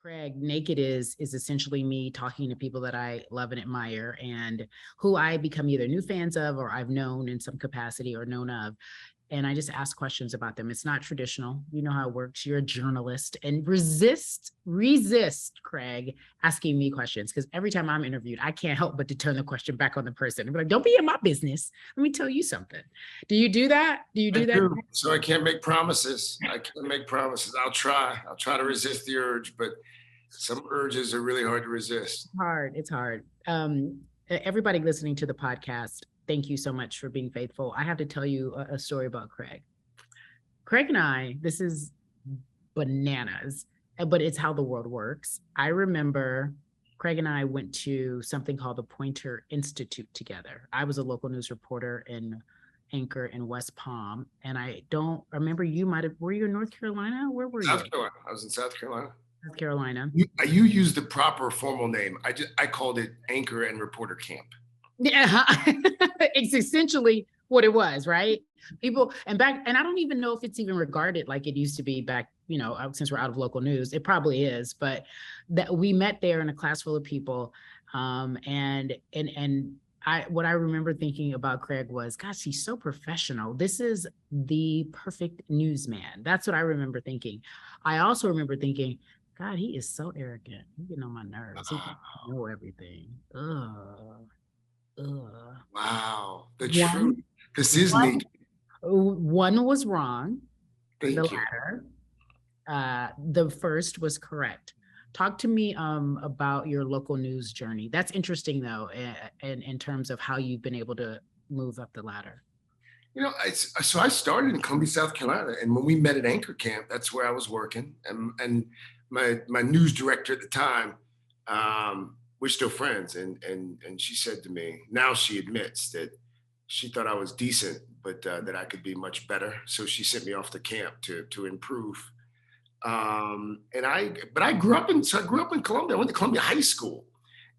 Craig, naked is essentially me talking to people that I love and admire and who I become either new fans of or I've known in some capacity or known of. And I just ask questions about them. It's not traditional. You know how it works. You're a journalist and resist, Craig, asking me questions. Because every time I'm interviewed, I can't help but to turn the question back on the person and be like, don't be in my business. Let me tell you something. Do you do that? Do you do that? So I can't make promises. I'll try to resist the urge, but some urges are really hard to resist. It's hard. Everybody listening to the podcast, thank you so much for being faithful. I have to tell you a story about Craig. Craig and I, this is bananas, but it's how the world works. I remember Craig and I went to something called the Poynter Institute together. I was a local news reporter and anchor in West Palm. And I don't remember, were you in North Carolina? Where were you? South Carolina. I was in South Carolina. South Carolina. You used the proper formal name. I called it anchor and reporter camp. Yeah, it's essentially what it was, right? People, and I don't even know if it's even regarded like it used to be back, since we're out of local news, it probably is, but that we met there in a class full of people. What I remember thinking about Craig was, gosh, he's so professional. This is the perfect newsman. That's what I remember thinking. I also remember thinking, God, he is so arrogant. He's getting on my nerves. He doesn't know everything. Wow. The truth. This is naked. One was wrong. Thank you. Latter. The first was correct. Talk to me about your local news journey. That's interesting, though, in terms of how you've been able to move up the ladder. So I started in Columbia, South Carolina, and when we met at Anchor Camp, that's where I was working. And my news director at the time, we're still friends, and she said to me, now she admits that she thought I was decent, but that I could be much better. So she sent me off to camp to improve. But I grew up in Columbia. I went to Columbia High School,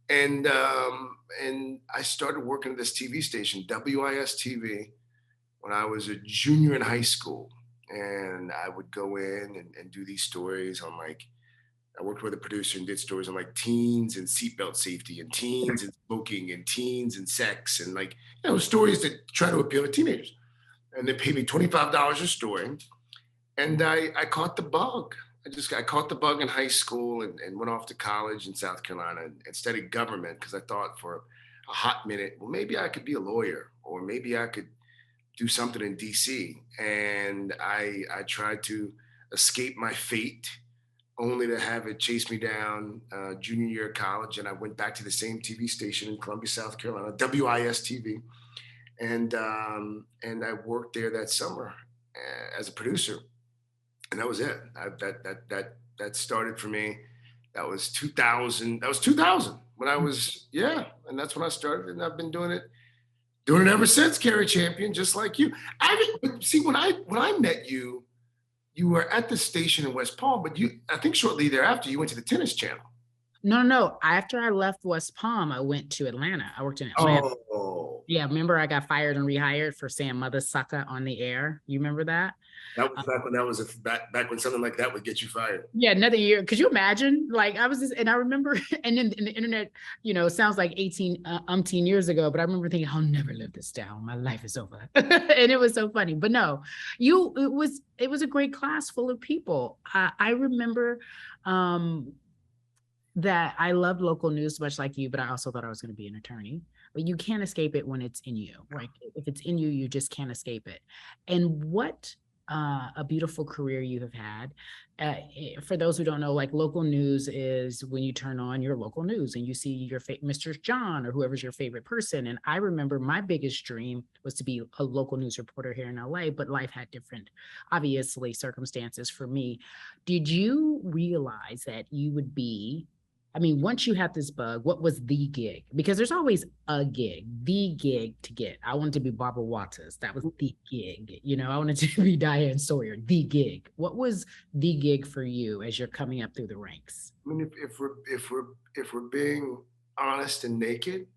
and I started working at this TV station, WIS TV, when I was a junior in high school. And I would go in and do these stories on I worked with a producer and did stories on teens and seatbelt safety and teens and smoking and teens and sex and stories that try to appeal to teenagers. And they paid me $25 a story. And I caught the bug. I caught the bug in high school and went off to college in South Carolina and studied government because I thought for a hot minute, well, maybe I could be a lawyer or maybe I could do something in DC. And I tried to escape my fate, only to have it chase me down junior year of college. And I went back to the same TV station in Columbia, South Carolina, WIS TV. And I worked there that summer as a producer. And that was it. That started for me. That was 2000. That was 2000 when I was, and that's when I started. And I've been doing it ever since, Cari champion, just like you. See, when I met you, you were at the station in West Palm, but I think shortly thereafter, you went to the tennis channel. No. After I left West Palm, I went to Atlanta. I worked in Atlanta. Oh. Yeah, remember I got fired and rehired for saying mother sucker on the air? You remember that? That was back when back when something like that would get you fired. Yeah, another year. Could you imagine? I remember, and then the internet, sounds like 18 years ago, but I remember thinking, I'll never live this down. My life is over. And it was so funny. But no, it was a great class full of people. I remember that I loved local news much like you, but I also thought I was going to be an attorney. But you can't escape it when it's in you, right? If it's in you, you just can't escape it. And what a beautiful career you have had. For those who don't know, local news is when you turn on your local news and you see your Mr. John or whoever's your favorite person. And I remember my biggest dream was to be a local news reporter here in LA, but life had different, obviously, circumstances for me. Did you realize that you would be, once you had this bug, what was the gig? Because there's always the gig to get. I wanted to be Barbara Waters. That was the gig. I wanted to be Diane Sawyer, the gig. What was the gig for you as you're coming up through the ranks? If we're being honest and naked,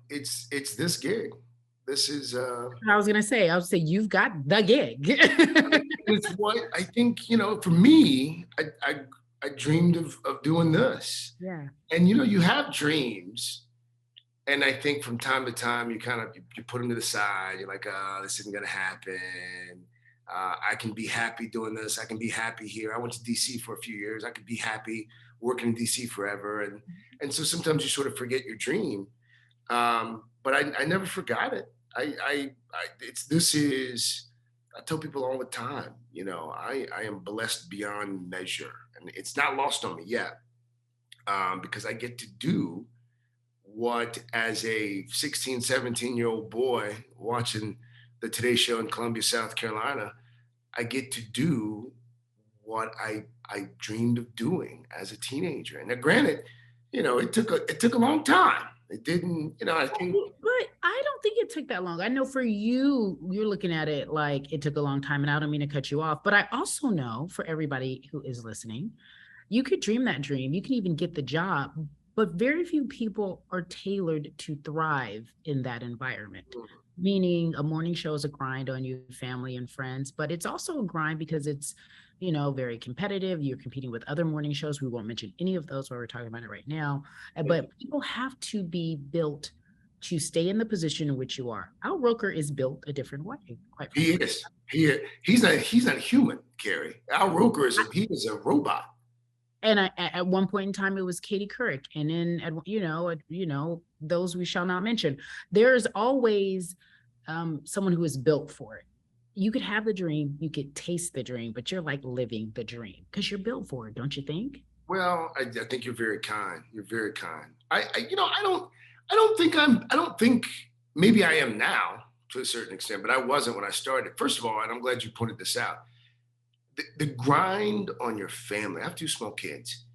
it's this gig. This is I was gonna say you've got the gig. It's what I think, for me, I dreamed of doing this. Yeah. And you have dreams, and I think from time to time you kind of you put them to the side. You're like, oh, this isn't gonna happen. I can be happy doing this. I can be happy here. I went to DC for a few years. I could be happy working in DC forever. And so sometimes you sort of forget your dream. But I never forgot it. It's this is I tell people all the time, I am blessed beyond measure, and it's not lost on me yet, because I get to do what, as a 16, 17-year-old boy watching the Today Show in Columbia, South Carolina, I get to do what I dreamed of doing as a teenager. And now, granted, it took a long time. It didn't, I think. But I don't think it took that long. I know for you, you're looking at it like it took a long time, and I don't mean to cut you off, but I also know for everybody who is listening, you could dream that dream. You can even get the job, but very few people are tailored to thrive in that environment. Meaning a morning show is a grind on you, family and friends, but it's also a grind because it's, very competitive. You're competing with other morning shows. We won't mention any of those while we're talking about it right now. But people have to be built to stay in the position in which you are. Al Roker is built a different way, quite He frankly. is. He's not human, Cari. Al Roker he is a robot. And at one point in time, it was Katie Couric, and then those we shall not mention. There's always someone who is built for it. You could have the dream, you could taste the dream, but you're like living the dream because you're built for it, don't you think? Well, I think you're very kind. You're very kind. I don't think maybe I am now to a certain extent, but I wasn't when I started. First of all, and I'm glad you pointed this out, the grind on your family. I have two small kids.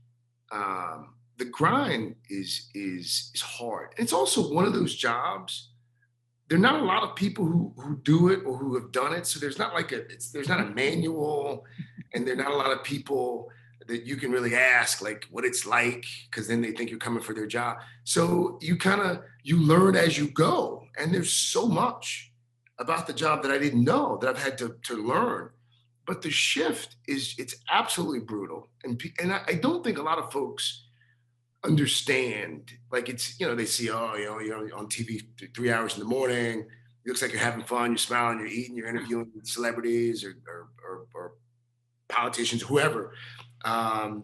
The grind is hard. It's also one of those jobs. There are not a lot of people who do it or who have done it. So there's not a manual, and there are not a lot of people that you can really ask like what it's like, because then they think you're coming for their job. So you learn as you go, and there's so much about the job that I didn't know that I've had to learn. But the shift it's absolutely brutal, and I don't think a lot of folks understand. Like, they see, oh, you're on TV 3 hours in the morning. It looks like you're having fun, you're smiling, you're eating, you're interviewing celebrities or politicians, whoever. And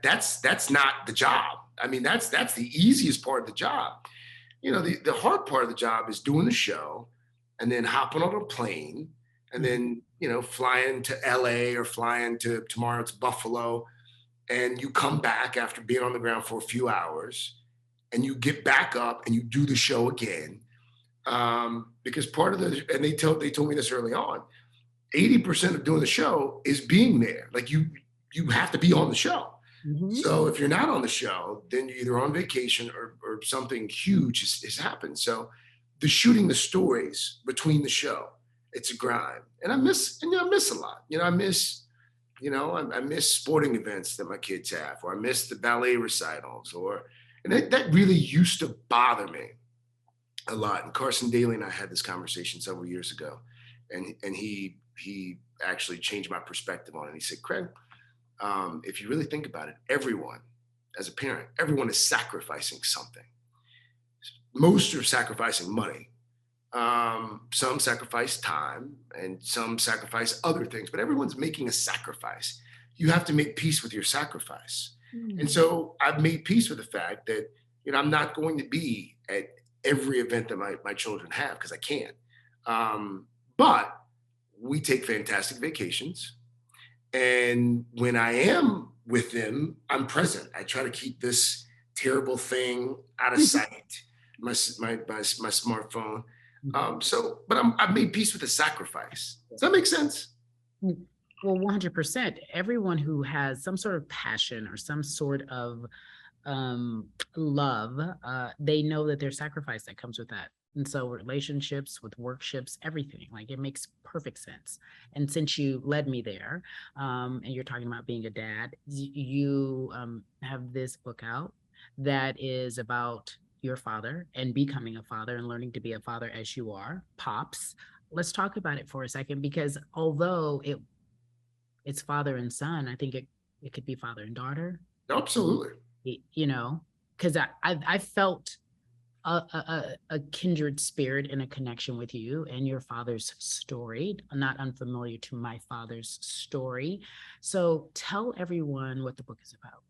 that's not the job. I mean, that's the easiest part of the job. The hard part of the job is doing the show and then hopping on a plane and then, flying to LA or flying to tomorrow to Buffalo. And you come back after being on the ground for a few hours and you get back up and you do the show again. Because part of and they told me this early on, 80% of doing the show is being there. Like you have to be on the show. Mhm. So if you're not on the show, then you're either on vacation or something huge has happened. So the shooting the stories between the show, it's a grind. And I miss a lot. I miss sporting events that my kids have, or I miss the ballet recitals, and that really used to bother me a lot. And Carson Daly and I had this conversation several years ago, and he actually changed my perspective on it. He said, Craig, if you really think about it, everyone, as a parent, everyone is sacrificing something. Most are sacrificing money. Some sacrifice time and some sacrifice other things, but everyone's making a sacrifice. You have to make peace with your sacrifice. And so I've made peace with the fact that, I'm not going to be at every event that my children have because I can't. But we take fantastic vacations. And when I am with them, I'm present. I try to keep this terrible thing out of sight, my smartphone. But I've made peace with the sacrifice. Does that make sense? Well, 100%. Everyone who has some sort of passion or some sort of love, they know that there's sacrifice that comes with that. And so relationships with workships, everything, like it makes perfect sense. And since you led me there, and you're talking about being a dad, you have this book out that is about your father and becoming a father and learning to be a father as you are, Pops. Let's talk about it for a second, because although it's father and son, I think It could be father and daughter, Absolutely. you know, because I felt a kindred spirit and a connection with you and your father's story. I'm not unfamiliar to my father's story. So tell everyone what the book is about.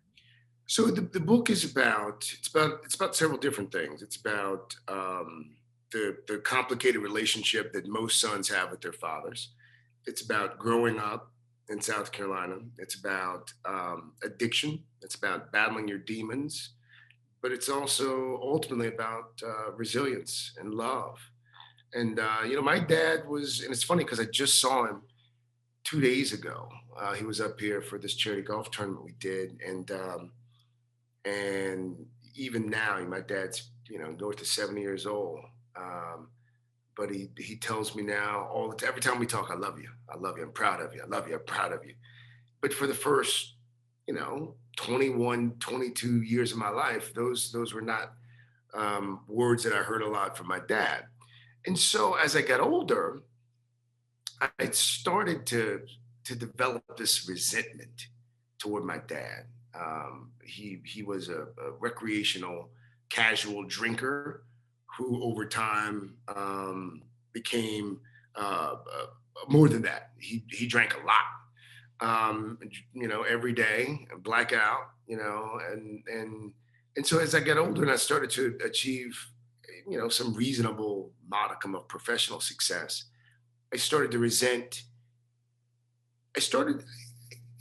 So the book is about it's about several different things. It's about the complicated relationship that most sons have with their fathers. It's about growing up in South Carolina. It's about addiction. It's about battling your demons, but it's also ultimately about resilience and love. And my dad was, and it's funny because I just saw him 2 days ago. He was up here for this charity golf tournament we did, and even now, my dad's north of 70 years old. Um, but he tells me now all the time, every time we talk, I love you, I'm proud of you, I love you, I'm proud of you. But for the first, 21, 22 years of my life, those were not words that I heard a lot from my dad. And so as I got older, I started to develop this resentment toward my dad. He was a recreational, casual drinker who, over time, became more than that. He drank a lot, every day, blackout, and so as I got older and I started to achieve, some reasonable modicum of professional success, I started to resent. I started.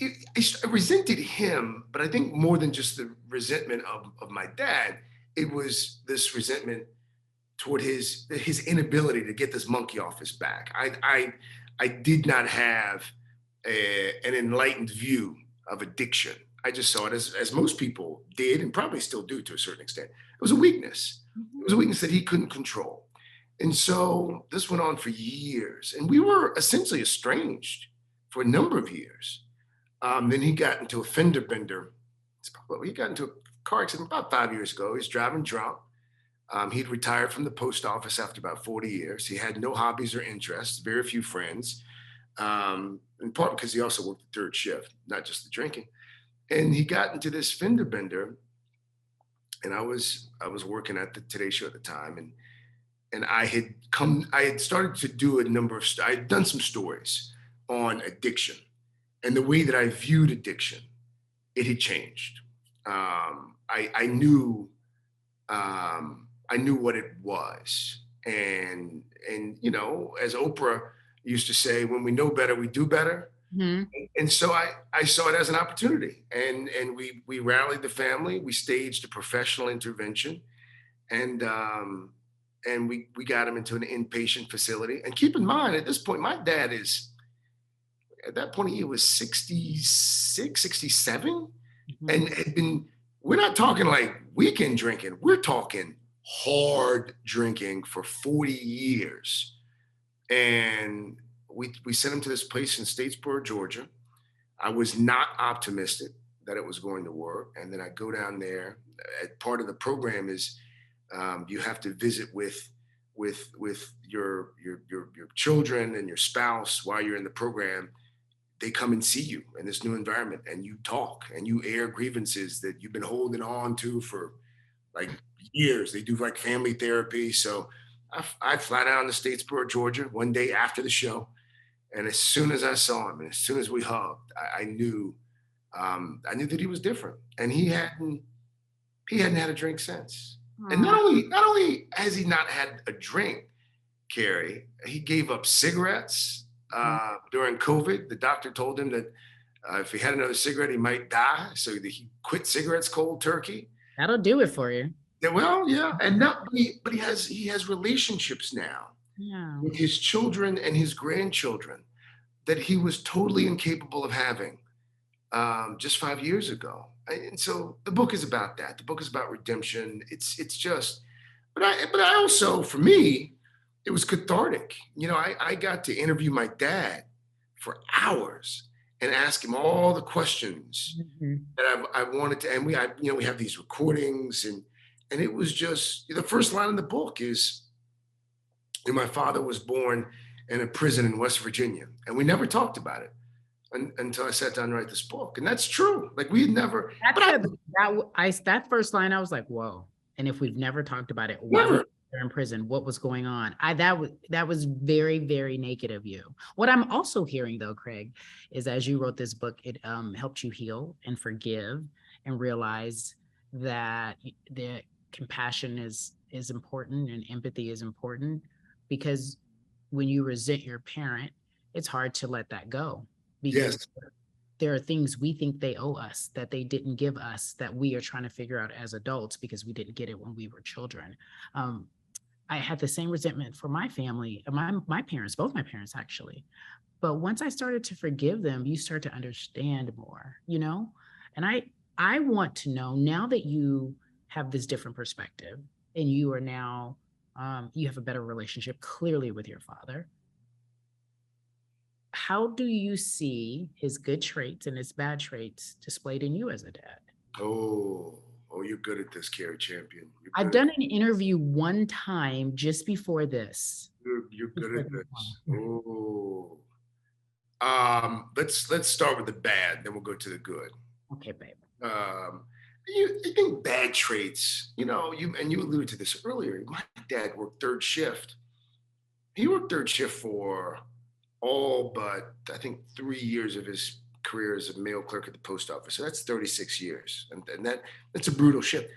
I resented him, but I think more than just the resentment of my dad, it was this resentment toward his inability to get this monkey off his back. I did not have an enlightened view of addiction. I just saw it as most people did and probably still do to a certain extent. It was a weakness. It was a weakness that he couldn't control. And so this went on for years, and we were essentially estranged for a number of years. Then he got into a fender bender. He got into a car accident about 5 years ago. He was driving drunk. He'd retired from the post office after about 40 years. He had no hobbies or interests, very few friends, in part because he also worked the third shift, not just the drinking. And he got into this fender bender, and I was working at the Today Show at the time, and I had started to do a number of, I had done some stories on addiction and the way that I viewed addiction. It had changed. I knew what it was, and as Oprah used to say, when we know better, we do better. Mhm. And so I saw it as an opportunity, and we rallied the family. We staged a professional intervention, and we got him into an inpatient facility. And keep in mind, at this point, my dad is, at that point he was 66, 67, Mhm. and had been, we're not talking like weekend drinking, we're talking hard drinking for 40 years. And we sent him to this place in Statesboro, Georgia. I was not optimistic that it was going to work. And then I go down there. Part of the program is you have to visit with your children and your spouse while you're in the program. They come and see you in this new environment, and you talk and you air grievances that you've been holding on to for like years. They do like family therapy. So I fly down to Statesboro, Georgia, one day after the show, and as soon as I saw him, and as soon as we hugged, I knew that he was different, and he hadn't had a drink since. And Aw. not only has he not had a drink, Cari, he gave up cigarettes Mhm. during COVID. The doctor told him that if he had another cigarette, he might die. So he quit cigarettes cold turkey. That'll do it for you. Yeah, well, yeah, and not, but he has relationships now Yeah. with his children and his grandchildren that he was totally incapable of having just 5 years ago. And so the book is about that. The book is about redemption. It's just, but I also, for me, it was cathartic. I got to interview my dad for hours and ask him all the questions Mhm. that I wanted to. And we have these recordings, and it was just, the first line in the book is, my father was born in a prison in West Virginia, and we never talked about it. until I sat down to write this book. And that's true. Like we had never, That but I said, that first line, I was like, whoa. And if we've never talked about it, why were never, you in prison? What was going on? That was very, very naked of you. What I'm also hearing though, Craig, is as you wrote this book, it helped you heal and forgive and realize that the compassion is important and empathy is important, because when you resent your parent, it's hard to let that go, because yes, there are things we think they owe us that they didn't give us, that we are trying to figure out as adults because we didn't get it when we were children. Um, I had the same resentment for my family, my parents, both my parents actually. But once I started to forgive them, you start to understand more, you know? And I want to know, now that you have this different perspective and you are now you have a better relationship clearly with your father, how do you see his good traits and his bad traits displayed in you as a dad? oh, oh, you're good at this, Cari Champion. You're I've good at done an interview one time just before this. you're good Before at this this. one. Oh, let's start with the bad, then we'll go to the good. Okay, babe. Um, you think bad traits, you alluded to this earlier. My dad worked third shift. He worked third shift for all but I think 3 years of his career as a mail clerk at the post office. So that's 36 years. And that's a brutal shift.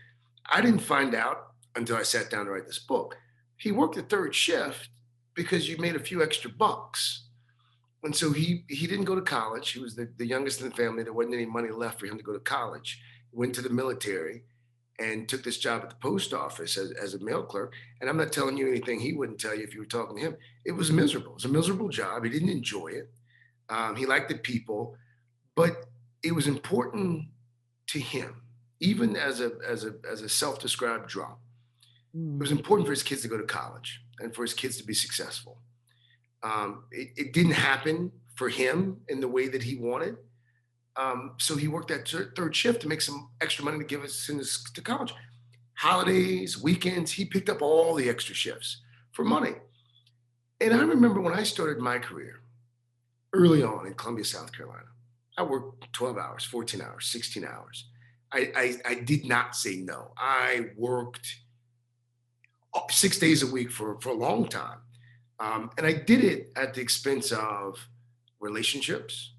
I didn't find out until I sat down to write this book. He worked the third shift because you made a few extra bucks. And so he didn't go to college. He was the youngest in the family. There wasn't any money left for him to go to college. He went to the military and took this job at the post office as a mail clerk. And I'm not telling you anything he wouldn't tell you if you were talking to him. It was miserable. It was a miserable job. He didn't enjoy it. He liked the people, but it was important to him, even as a self-described drunk. It Mm. was important for his kids to go to college and for his kids to be successful. It didn't happen for him in the way that he wanted. So he worked that third shift to make some extra money to give us to college. Holidays, weekends, he picked up all the extra shifts for money. And I remember when I started my career early on in Columbia, South Carolina, I worked 12 hours, 14 hours, 16 hours. I did not say no. I worked 6 days a week for a long time. And I did it at the expense of relationships.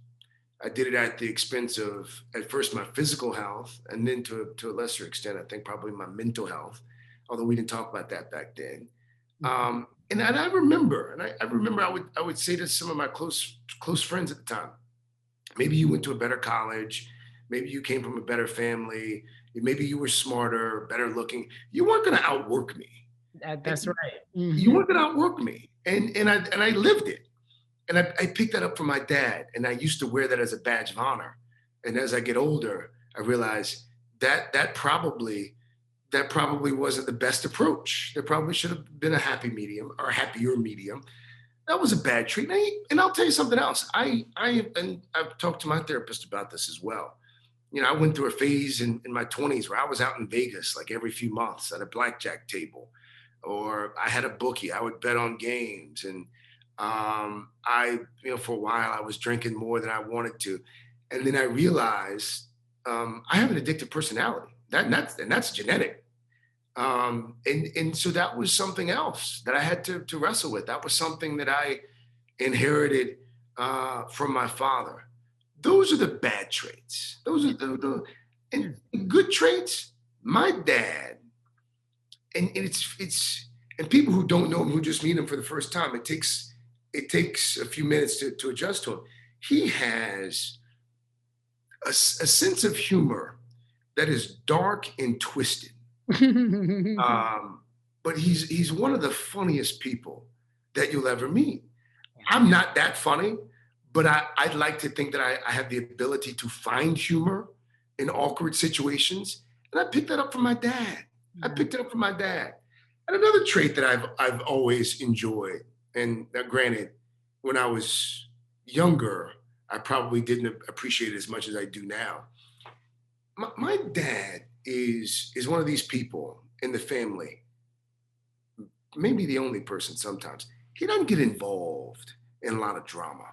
I did it at the expense of, at first, my physical health, and then to a lesser extent, I think probably my mental health, although we didn't talk about that back then. Mhm. And I remember, I remember I would say to some of my close friends at the time, maybe you went to a better college, maybe you came from a better family, maybe you were smarter, better looking. You weren't going to outwork me. That's right. You Mhm. weren't going to outwork me, and I lived it. And I picked that up from my dad, and I used to wear that as a badge of honor. And as I get older, I realize that probably wasn't the best approach. There probably should have been a happy medium or a happier medium. That was a bad treat. And I'll tell you something else. And I've talked to my therapist about this as well. I went through a phase in my 20s where I was out in Vegas like every few months at a blackjack table, or I had a bookie. I would bet on games, and for a while, I was drinking more than I wanted to, and then I realized I have an addictive personality. That's genetic, and so that was something else that I had to wrestle with. That was something that I inherited from my father. Those are the bad traits. Those are the Yeah. and good traits. My dad, and it's and people who don't know him, who just meet him for the first time, it takes a few minutes to adjust to him. He has a sense of humor that is dark and twisted. Um, but he's one of the funniest people that you'll ever meet. I'm not that funny, but I'd like to think that I have the ability to find humor in awkward situations. And I picked that up from my dad. I Yeah. picked it up from my dad. And another trait that I've always enjoyed, and now granted, when I was younger, I probably didn't appreciate it as much as I do now. My dad is one of these people in the family, maybe the only person sometimes. He doesn't get involved in a lot of drama.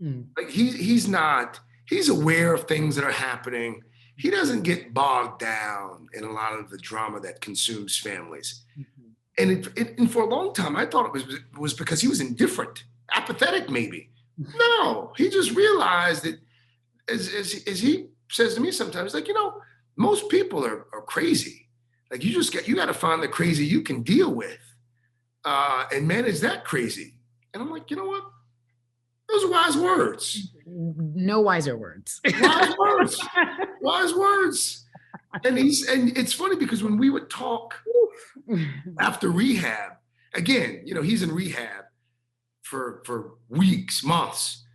Mm. Like he's aware of things that are happening. He doesn't get bogged down in a lot of the drama that consumes families. Mhm. And for a long time, I thought it was because he was indifferent, apathetic, maybe. No, he just realized that, as he says to me sometimes, like, most people are crazy. Like, you got to find the crazy you can deal with, and manage that crazy. And I'm like, you know what? Those are wise words. No wiser words. Wise words. Wise words. And it's funny because when we would talk after rehab, again, he's in rehab for weeks, months.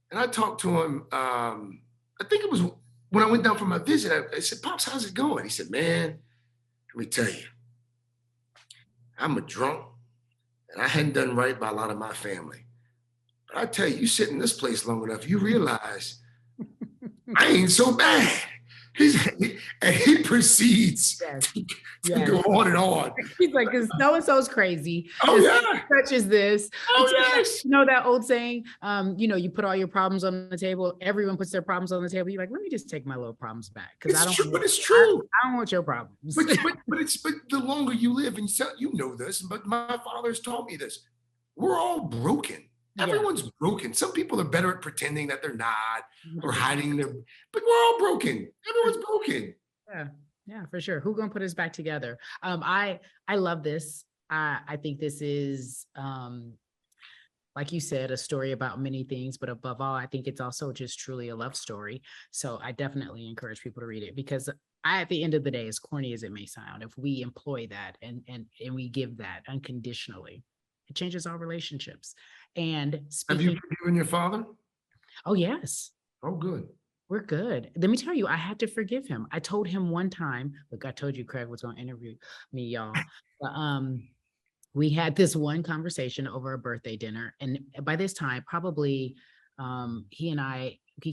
And I talked to him. I think it was when I went down for my visit. I said, "Pops, how's it going?" He said, "Man, let me tell you, I'm a drunk and I hadn't done right by a lot of my family. But I tell you, you sit in this place long enough, you realize I ain't so bad." And he proceeds Yes. to Yes. go on and on. He's like, because so and so's crazy. Oh, This yeah. such as this. Oh, It's like yes. that old saying, you put all your problems on the table. Everyone puts their problems on the table. You're like, let me just take my little problems back. Because It's true, but it's true. I don't want your problems. But the longer you live, and you know this, but my father's taught me this. We're all broken. Yeah. Everyone's broken. Some people are better at pretending that they're not or hiding their, but we're all broken. Everyone's broken. Yeah, for sure. Who gonna put us back together? I love this. I think this is like you said, a story about many things, but above all, I think it's also just truly a love story. So I definitely encourage people to read it because at the end of the day, as corny as it may sound, if we employ that and we give that unconditionally, it changes our relationships. And Have speaking, you forgiven your father? oh yes, Oh, good. we're good. Let me tell you, I had to forgive him. I told him one time, look, I told you Craig was going to interview me, y'all. But, we had this one conversation over a birthday dinner. And by this time, probably he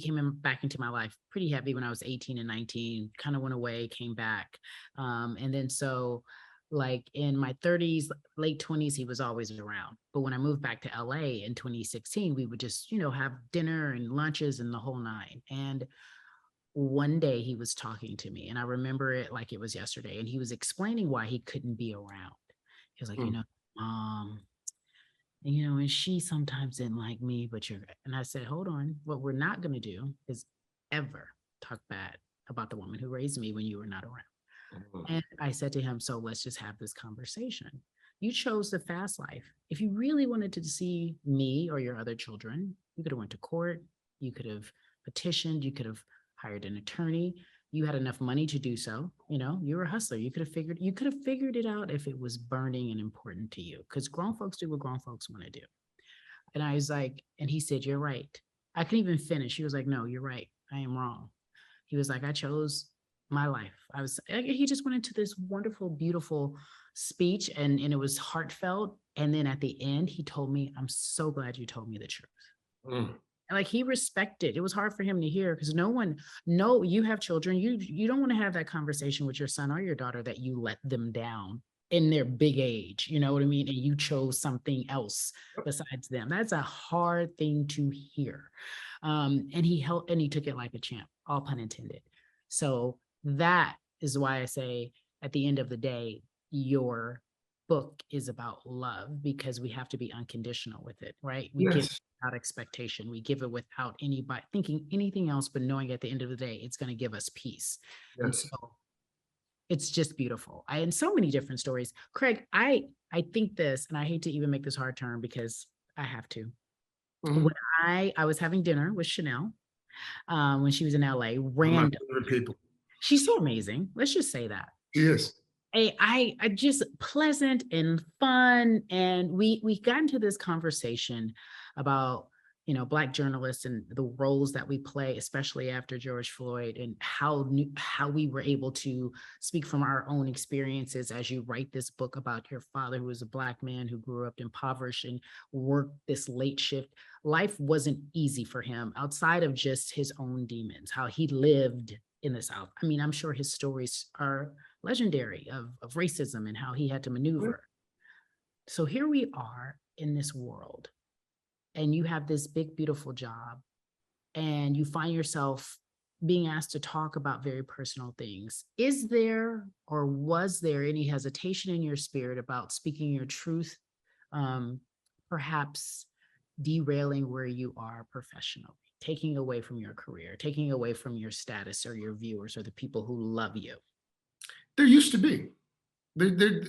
came back into my life pretty heavy when I was 18 and 19, kind of went away, came back. And then so like in my 30s, late 20s, he was always around. But when I moved back to LA in 2016, we would just, have dinner and lunches and the whole nine. And one day he was talking to me and I remember it like it was yesterday. And he was explaining why he couldn't be around. He was like, and she sometimes didn't like me, but and I said, hold on, what we're not going to do is ever talk bad about the woman who raised me when you were not around. And I said to him, so let's just have this conversation. You chose the fast life. If you really wanted to see me or your other children, you could have went to court. You could have petitioned. You could have hired an attorney. You had enough money to do so. You were a hustler. You could have figured it out if it was burning and important to you, because grown folks do what grown folks want to do. And I was like, and he said, you're right. I couldn't even finish. He was like, no, you're right. I am wrong. He was like, I chose my life. He just went into this wonderful, beautiful speech and it was heartfelt. And then at the end, he told me, I'm so glad you told me the truth. And like he respected, it was hard for him to hear because you have children. You don't want to have that conversation with your son or your daughter that you let them down in their big age, you know what I mean? And you chose something else besides them. That's a hard thing to hear. And he took it like a champ, all pun intended. So that is why I say at the end of the day, your book is about love because we have to be unconditional with it, right? We give without expectation. We give it without anybody thinking anything else, but knowing at the end of the day, it's going to give us peace. Yes. And so it's just beautiful. And so many different stories. Craig, I think this, and I hate to even make this hard turn because I have to. When I was having dinner with Chanel when she was in LA, random people. She's so amazing. Let's just say that. She is. I just pleasant and fun. And we got into this conversation about, Black journalists and the roles that we play, especially after George Floyd, and how we were able to speak from our own experiences as you write this book about your father, who was a Black man who grew up impoverished and worked this late shift. Life wasn't easy for him outside of just his own demons, how he lived in the South. I mean, I'm sure his stories are legendary of racism and how he had to maneuver. So here we are in this world and you have this big, beautiful job, and you find yourself being asked to talk about very personal things. Is there or was there any hesitation in your spirit about speaking your truth, um, perhaps derailing where you are professionally, taking away from your career, taking away from your status or your viewers or the people who love you? There used to be. There,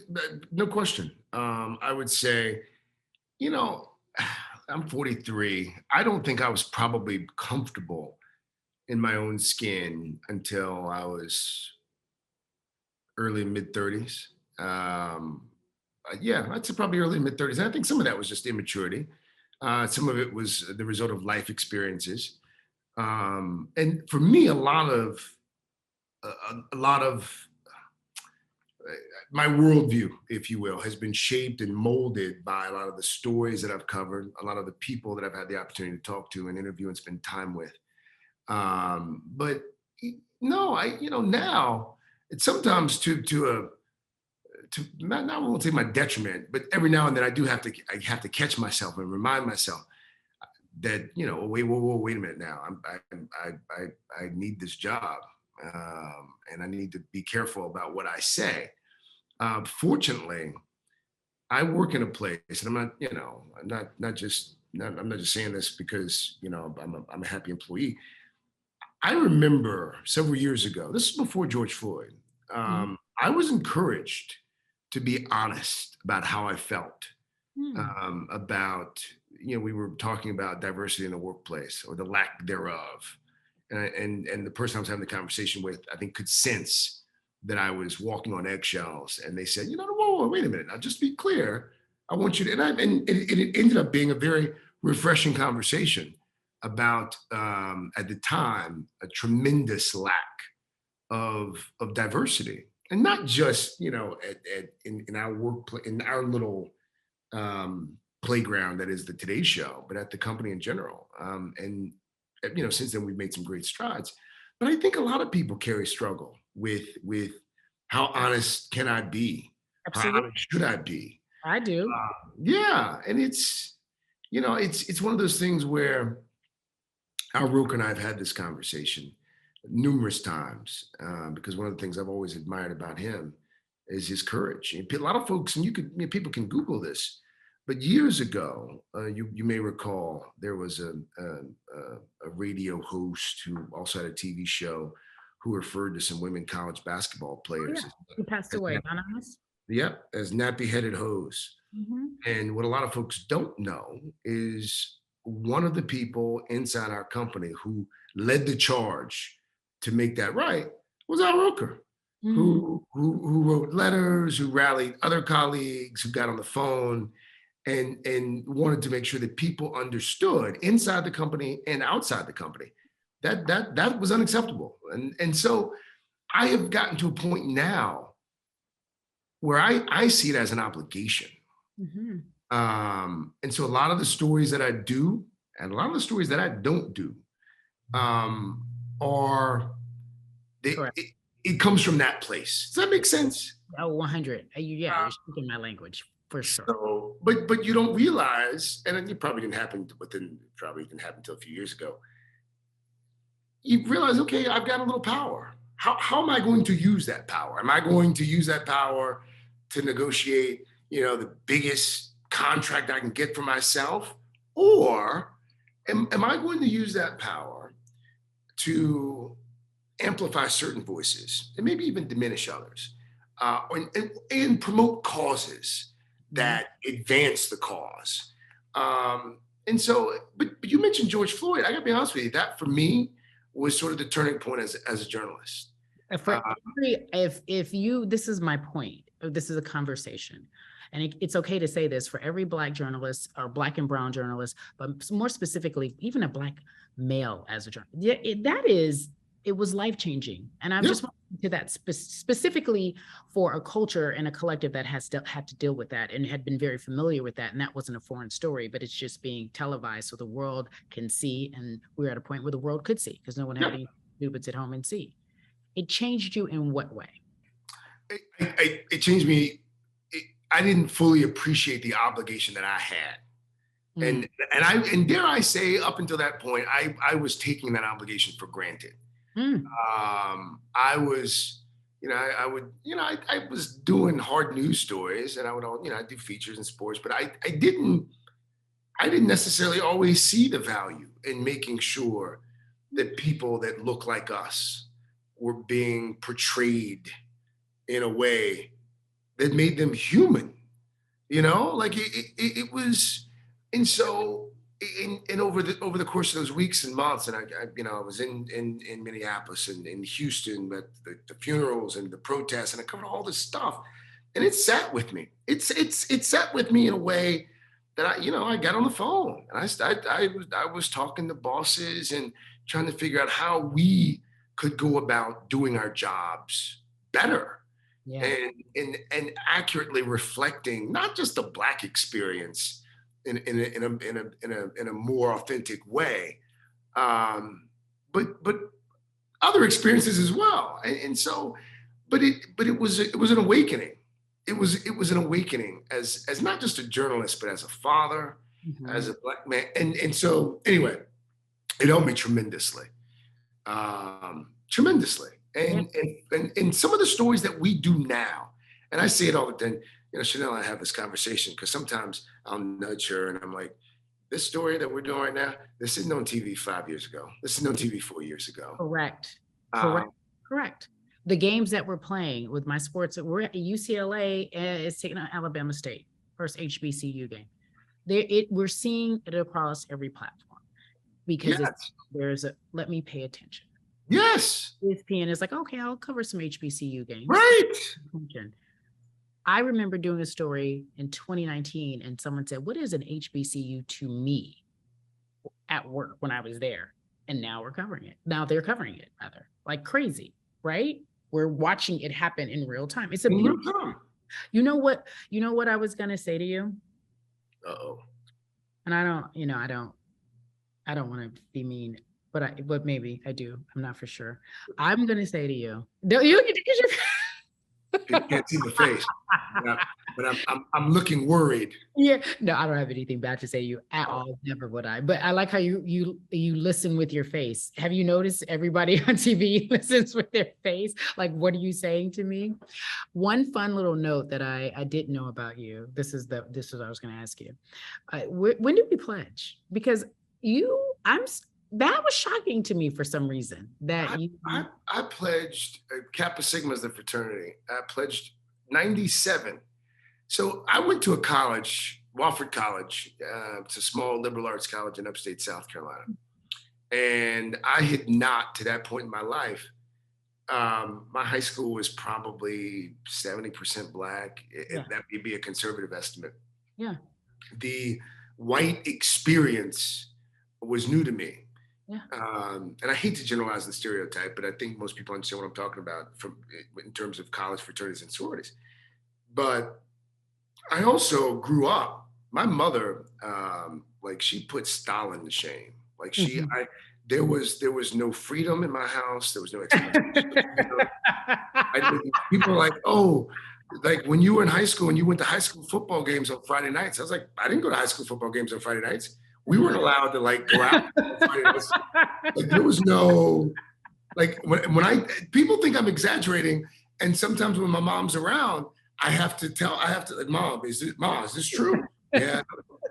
no question. I would say, you know, I'm 43. I don't think I was probably comfortable in my own skin until I was early mid 30s. Yeah, I'd say probably early mid 30s. And I think some of that was just immaturity. Some of it was the result of life experiences. And for me, a lot of my worldview, if you will, has been shaped and molded by a lot of the stories that I've covered, a lot of the people that I've had the opportunity to talk to and interview and spend time with. But no, now it's sometimes to not I won't say my detriment, but every now and then I have to catch myself and remind myself that, wait a minute now. I need this job, and I need to be careful about what I say. Fortunately, I work in a place, and I'm not just saying this because I'm a happy employee. I remember several years ago. This is before George Floyd. Mhm. I was encouraged to be honest about how I felt Hmm. about we were talking about diversity in the workplace or the lack thereof, and the person I was having the conversation with, I think, could sense that I was walking on eggshells, and they said, whoa, wait a minute, now just be clear. I want you to, it ended up being a very refreshing conversation about at the time a tremendous lack of diversity, and not just in our workplace, in our little playground that is the Today Show, but at the company in general. And since then we've made some great strides. But I think a lot of people carry struggle with how honest can I be? How Absolutely. honest should I be? I do. Yeah, and it's one of those things where our Rook and I have had this conversation numerous times, because one of the things I've always admired about him is his courage. And a lot of folks, and people can Google this, but years ago, you may recall there was a radio host who also had a TV show who referred to some women college basketball Oh, players yeah. He passed as, away, anonymous. as nappy-headed hoes. Mhm. And what a lot of folks don't know is one of the people inside our company who led the charge to make that right was Al Roker, Mm. who wrote letters, who rallied other colleagues, who got on the phone and wanted to make sure that people understood inside the company and outside the company that was unacceptable. And so I have gotten to a point now where I see it as an obligation. Mhm. And so a lot of the stories that I do and a lot of the stories that I don't do, um, are Correct. it comes from that place. Does that make sense? Oh, 100. Yeah, Uh, you're speaking my language for sure. so, but you don't realize, and it probably didn't happen until a few years ago. You realize, okay, I've got a little power. How am I going to use that power? Am I going to use that power to negotiate, the biggest contract I can get for myself? Or am I going to use that power to amplify certain voices and maybe even diminish others, and promote causes Mhm. that advance the cause? And so, but you mentioned George Floyd. I got to be honest with you, that for me was sort of the turning point as a journalist. For every, if you, this is my point. This is a conversation, and it's okay to say this for every Black journalist or Black and brown journalist, but more specifically, even a Black male as a journalist. Yeah, it was life changing, and I Yeah, just want to that specifically for a culture and a collective that has had to deal with that and had been very familiar with that, and that wasn't a foreign story, but it's just being televised so the world can see, and we're at a point where the world could see because no one had yeah. any to do but sit home and see. It changed you in what way? It changed me. I didn't fully appreciate the obligation that I had Mm. And dare I say, up until that point, I was taking that obligation for granted. Mm. I was, I would, I was doing hard news stories, and I would I do features and sports, but I didn't necessarily always see the value in making sure that people that look like us were being portrayed in a way that made them human. Like it was. And so, and over the course of those weeks and months, and I was in Minneapolis and in Houston, but the funerals and the protests, and I covered all this stuff, and it sat with me. It sat with me in a way that I got on the phone, and I was talking to bosses and trying to figure out how we could go about doing our jobs better, Yeah. and accurately reflecting not just the Black experience in a more authentic way, um, but other experiences as well. And so, but it was an awakening. It was an awakening as not just a journalist, but as a father, as Mhm. a Black man. And so anyway, it helped me tremendously, tremendously. Yeah. And some of the stories that we do now, and I say it all the time. Chanel and I have this conversation because sometimes I'll nudge her and I'm like, this story that we're doing right now, this isn't on TV 5 years ago. This is on TV 4 years ago. Correct. Correct. Um, Correct. The games that we're playing with my sports, we're at UCLA is taking on Alabama State, first HBCU game. We're seeing it across every platform because yes, let me pay attention. yes, ESPN is like, okay, I'll cover some HBCU games. right. I remember doing a story in 2019 and someone said, what is an HBCU to me at work when I was there? And now we're covering it. Now they're covering it rather like crazy, right? We're watching it happen in real time. It's a In real beautiful. time. You know what I was going to say to you? Uh-oh. And I don't want to be mean, but maybe I do. I'm not for sure. I'm going to say to you, You can't see the face, but I'm looking worried. yeah, no, I don't have anything bad to say to you at all. Never would I. But I like how you listen with your face. Have you noticed everybody on TV listens with their face? Like, what are you saying to me? One fun little note that I didn't know about you. This is what I was going to ask you. When did we pledge? Because that was shocking to me for some reason that I, you. I pledged Kappa Sigma as the fraternity. I pledged 97. So I went to a college, Wofford College. It's a small liberal arts college in upstate South Carolina. And I had not, to that point in my life, my high school was probably 70% Black. Yeah. That may be a conservative estimate. Yeah. The white experience was new to me. Yeah. And I hate to generalize the stereotype, but I think most people understand what I'm talking about in terms of college fraternities and sororities. But I also grew up. My mother, like she put Stalin to shame. Like there was no freedom in my house. There was no expectation of freedom. People are like, oh, like when you were in high school and you went to high school football games on Friday nights. I was like, I didn't go to high school football games on Friday nights. We weren't allowed to like go out on Friday nights. Like there was no, like when people think I'm exaggerating, and sometimes when my mom's around, I have to like, Mom, is this true? Yeah,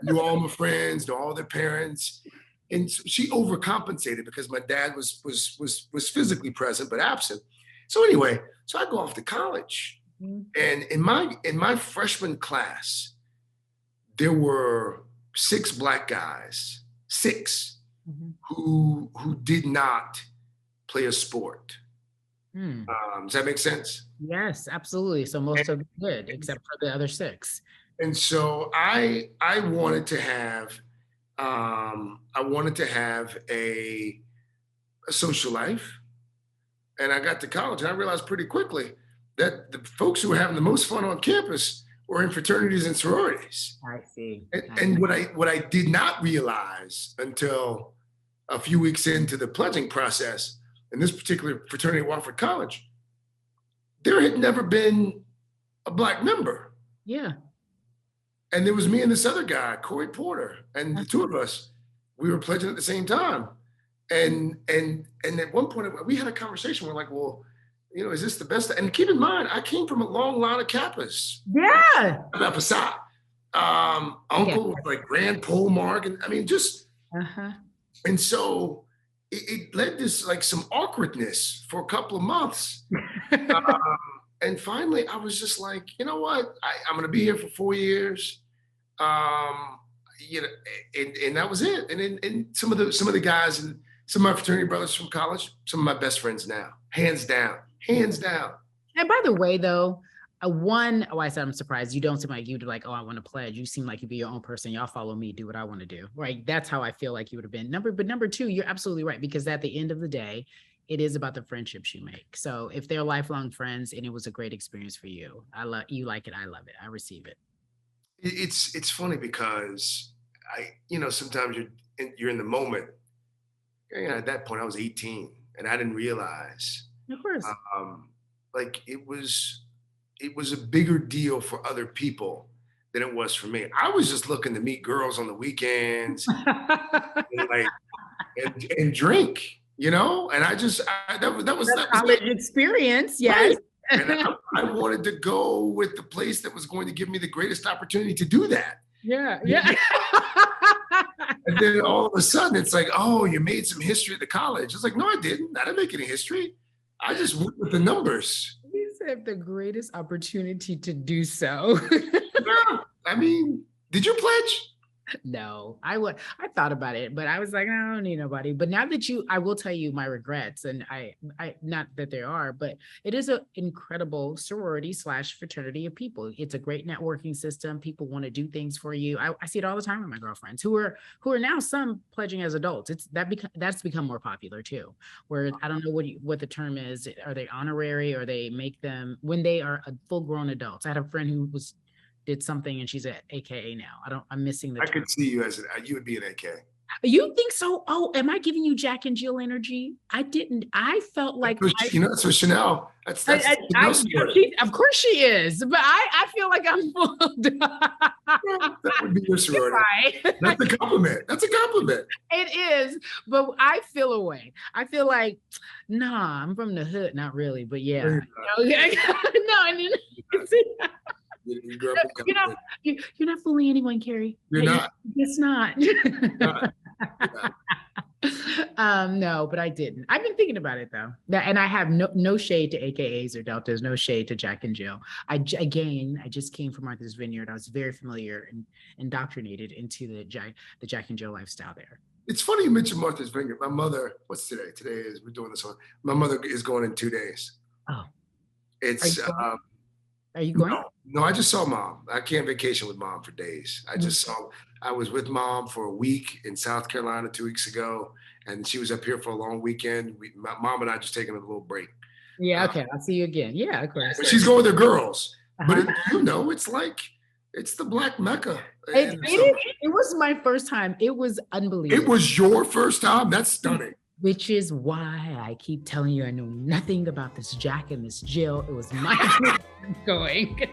knew all my friends, knew all their parents. And so she overcompensated because my dad was physically present but absent. So anyway, so I go off to college. And in my freshman class, there were 6 Black guys, 6, who did not play a sport. Does that make sense? Yes, absolutely. So most of them did, except for the other 6. And so I wanted to have a social life, and I got to college and I realized pretty quickly that the folks who were having the most fun on campus were in fraternities and sororities. I see. And what I did not realize until a few weeks into the pledging process in this particular fraternity at Wofford College, there had never been a Black member. Yeah. And there was me and this other guy, Corey Porter, and the two of us, we were pledging at the same time. And at one point we had a conversation. We're like, well, you know, is this the best? And keep in mind, I came from a long line of Kappas. Yeah. About Passat. Uncle was like Grand Pole Mark. And I mean, just, and so it led to like some awkwardness for a couple of months. And finally I was just like, you know what? I'm going to be here for 4 years. You know, and that was it. And some of the guys and some of my fraternity brothers from college, some of my best friends now, hands down. And by the way, though, I said I'm surprised you don't seem like you'd like, oh, I want to pledge. You seem like you'd be your own person. Y'all follow me, do what I want to do. Right? That's how I feel like you would have been. But number two, you're absolutely right, because at the end of the day, it is about the friendships you make. So if they're lifelong friends and it was a great experience for you, you like it, I love it, I receive it. It's funny because sometimes you're in the moment. At that point, I was 18 and I didn't realize. Of course. Like it was a bigger deal for other people than it was for me. I was just looking to meet girls on the weekends and drink, you know? And that was college experience. Yes. Right. And I wanted to go with the place that was going to give me the greatest opportunity to do that. Yeah. And then all of a sudden it's like, oh, you made some history at the college. It's like, no, I didn't. I didn't make any history. I just went with the numbers. You have the greatest opportunity to do so. Yeah, I mean, did you pledge? No, I thought about it, but I was like, I don't need nobody. But now that I will tell you my regrets, and I not that there are, but it is an incredible sorority / fraternity of people. It's a great networking system. People want to do things for you. I see it all the time with my girlfriends who are now some pledging as adults. That's become more popular too. Where I don't know what the term is. Are they honorary, or they make them when they are full grown adults? I had a friend who did something and she's at AKA now. I'm missing the term. I could see you you would be an AK. You think so? Oh, am I giving you Jack and Jill energy? I didn't. I felt like so Chanel. That's of course she is, but I feel like I'm full. That would be your sorority. Right. That's a compliment. That's a compliment. It is, but I feel away. I feel like, nah, I'm from the hood. Not really, but yeah. No, I mean. You're not fooling anyone, Cari. You're not. It's not. No, but I didn't. I've been thinking about it though. And I have no shade to AKAs or Deltas, no shade to Jack and Jill. I just came from Martha's Vineyard. I was very familiar and indoctrinated into the Jack and Jill lifestyle there. It's funny you mentioned Martha's Vineyard. My mother, what's today? We're doing this one. My mother is going in 2 days. Oh. Are you going? No, I just saw Mom. I can't vacation with Mom for days. I was with Mom for a week in South Carolina 2 weeks ago, and she was up here for a long weekend. Mom and I just taking a little break. Yeah, okay. I'll see you again. Yeah, of course. But she's going with her girls. But it's the Black Mecca. It was my first time. It was unbelievable. It was your first time? That's stunning. Which is why I keep telling you I know nothing about this Jack and this Jill. It was my first time going.